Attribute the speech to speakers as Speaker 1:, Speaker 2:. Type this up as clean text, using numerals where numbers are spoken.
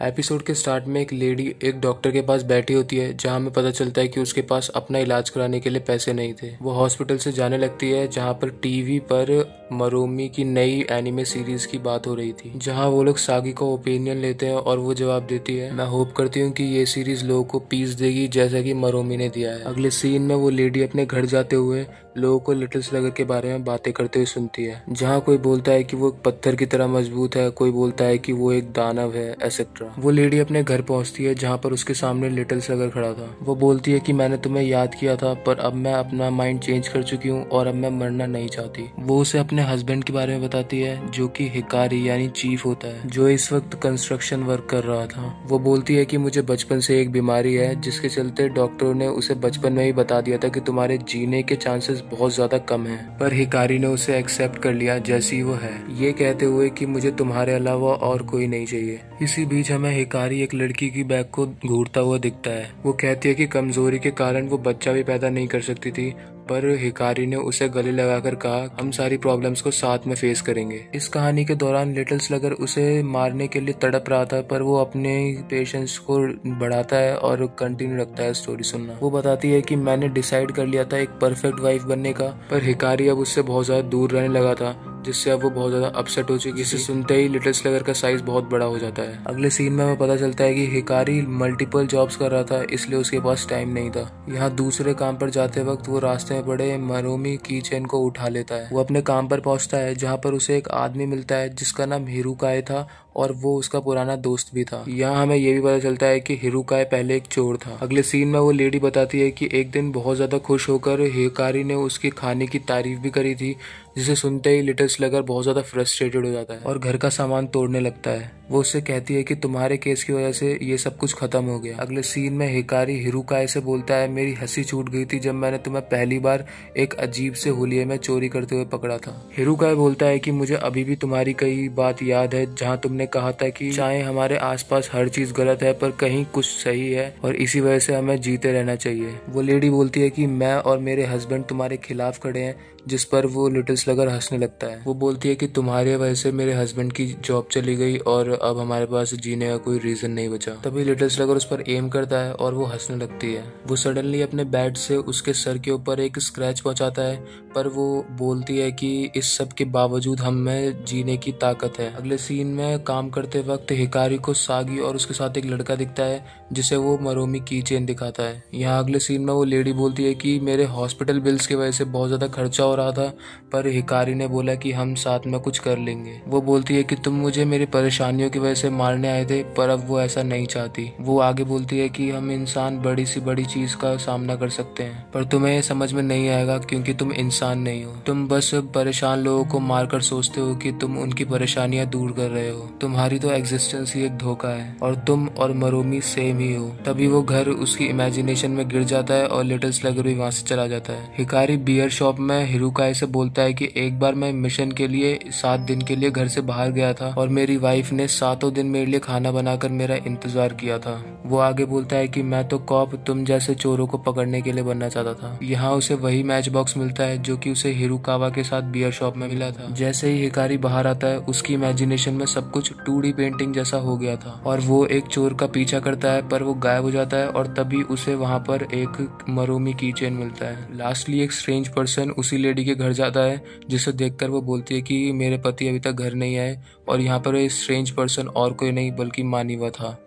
Speaker 1: Episode के start में एक लेडी एक डॉक्टर के पास बैठी होती है, जहां हमें पता चलता है कि उसके पास अपना इलाज कराने के लिए पैसे नहीं थे। वो हॉस्पिटल से जाने लगती है जहां पर टीवी पर मरोमी की नई एनिमे सीरीज की बात हो रही थी, जहां वो लोग सागी का ओपिनियन लेते हैं और वो जवाब देती है, मैं होप करती हूँ कि ये सीरीज लोगों को पीस देगी जैसा कि मरोमी ने दिया है। अगले सीन में वो लेडी अपने घर जाते हुए लोगों को लिटिल स्लगर के बारे में बातें करते हुए सुनती है, जहाँ कोई बोलता है कि वो पत्थर की तरह मजबूत है, कोई बोलता है कि वो एक दानव है, एसेट्रा। वो लेडी अपने घर पहुंचती है जहाँ पर उसके सामने लिटिल स्लगर खड़ा था। वो बोलती है कि मैंने तुम्हें याद किया था, पर अब मैं अपना माइंड चेंज कर चुकी हूँ और अब मैं मरना नहीं चाहती। वो उसे अपने हस्बैंड के बारे में बताती है जो कि हिकारी यानी चीफ होता है, जो इस वक्त कंस्ट्रक्शन वर्क कर रहा था। वो बोलती है कि मुझे बचपन से एक बीमारी है जिसके चलते डॉक्टरों ने उसे बचपन में ही बता दिया था कि तुम्हारे जीने के चांसेस बहुत ज्यादा कम हैं, पर हिकारी ने उसे एक्सेप्ट कर लिया जैसी वो है, ये कहते हुए कि मुझे तुम्हारे अलावा और कोई नहीं चाहिए। इसी बीच हमें हिकारी एक लड़की की बैग को घूरता हुआ दिखता है। वो कहती है कि कमजोरी के कारण वो बच्चा भी पैदा नहीं कर सकती थी, पर हिकारी ने उसे गले लगाकर कहा हम सारी प्रॉब्लम्स को साथ में फेस करेंगे। इस कहानी के दौरान लिटिल स्लगर उसे मारने के लिए तड़प रहा था, पर वो अपने पेशेंस को बढ़ाता है और कंटिन्यू रखता है स्टोरी सुनना। वो बताती है कि मैंने डिसाइड कर लिया था एक परफेक्ट वाइफ बनने का, पर हिकारी अब उससे बहुत ज्यादा दूर रहने लगा था, जिससे अब वो बहुत ज्यादा अपसेट हो चुकी है। इसे सुनते ही लिटिल स्लगर का साइज बहुत बड़ा हो जाता है। अगले सीन में हमें पता चलता है कि हिकारी मल्टीपल जॉब्स कर रहा था, इसलिए उसके पास टाइम नहीं था। यहाँ दूसरे काम पर जाते वक्त वो रास्ते में पड़े मरोमी की चेन को उठा लेता है। वो अपने काम पर पहुंचता है जहाँ पर उसे एक आदमी मिलता है जिसका नाम हिरुकाए था और वो उसका पुराना दोस्त भी था। यहाँ हमें ये भी पता चलता है कि हिरुकाए पहले एक चोर था। अगले सीन में वो लेडी बताती है कि एक दिन बहुत ज्यादा खुश होकर हिकारी ने उसके खाने की तारीफ भी करी थी, जिसे सुनते ही लिटिल स्लगर बहुत ज्यादा फ्रस्ट्रेटेड हो जाता है और घर का सामान तोड़ने लगता है। वो उससे कहती है कि तुम्हारे केस की वजह से ये सब कुछ खत्म हो गया। अगले सीन में हिकारी हिरुकाए से बोलता है मेरी हंसी छूट गई थी जब मैंने तुम्हें पहली बार एक अजीब से हुलिये में चोरी करते हुए पकड़ा था। हिरुकाए बोलता है कि मुझे अभी भी तुम्हारी कई बात याद है जहाँ तुमने कहा था कि चाहे हमारे आसपास हर चीज गलत है पर कहीं कुछ सही है और इसी वजह से हमें जीते रहना चाहिए। वो लेडी बोलती है कि मैं और मेरे हस्बैंड तुम्हारे खिलाफ खड़े हैं, जिस पर वो लिटिल स्लगर हंसने लगता है। वो बोलती है कि तुम्हारे वजह से मेरे हस्बैंड की जॉब चली गई और अब हमारे पास जीने का कोई रीजन नहीं बचा। तभी लिटिल स्लगर उस पर एम करता है और वो हंसने लगती है। वो सडनली अपने बैट से उसके सर के ऊपर एक स्क्रैच पहुंचाता है, पर वो बोलती है कि इस सब के बावजूद हम में जीने की ताकत है। अगले सीन में काम करते वक्त हिकारी को सागी और उसके साथ एक लड़का दिखता है जिसे वो मरोमी की चेन दिखाता है। यहाँ अगले सीन में वो लेडी बोलती है कि मेरे हॉस्पिटल बिल्स की वजह से बहुत ज्यादा खर्चा हो रहा था, पर हिकारी ने बोला कि हम साथ में कुछ कर लेंगे। वो बोलती है कि तुम मुझे मेरी परेशानियों की वजह से मारने आए थे, पर अब वो ऐसा नहीं चाहती। वो आगे बोलती है कि हम इंसान बड़ी सी बड़ी चीज का सामना कर सकते हैं, पर तुम्हें ये समझ में नहीं आएगा क्योंकि तुम इंसान नहीं हो। तुम बस परेशान लोगों को मारकर सोचते हो कि तुम उनकी परेशानियां दूर कर रहे हो। तुम्हारी तो एग्जिस्टेंस ही एक धोखा है और तुम और मरोमी सेम ही हो। तभी वो घर उसकी इमेजिनेशन में गिर जाता है और लिटिल स्लगर भी वहां से चला जाता है। हिकारी बियर शॉप में हिरुकाए से बोलता है कि एक बार मैं मिशन के लिए 7 दिन के लिए घर से बाहर गया था और मेरी वाइफ ने 7 दिन मेरे लिए खाना बनाकर मेरा इंतजार किया था। वो आगे बोलता है कि मैं तो कॉप तुम जैसे चोरों को पकड़ने के लिए बनना चाहता था। यहाँ उसे वही मैच बॉक्स मिलता है जो कि उसे हिरुकावा के साथ बियर शॉप में मिला था। जैसे ही हिकारी बाहर आता है उसकी इमेजिनेशन में सब कुछ 2D पेंटिंग जैसा हो गया था और वो एक चोर का पीछा करता है, पर वो गायब हो जाता है और तभी उसे वहां पर एक मरोमी की चेन मिलता है। लास्टली एक स्ट्रेंज पर्सन उसी लेडी के घर जाता है, जिसे देखकर वो बोलती है कि मेरे पति अभी तक घर नहीं आए और यहाँ पर ये स्ट्रेंज पर्सन और कोई नहीं बल्कि मानिवा था।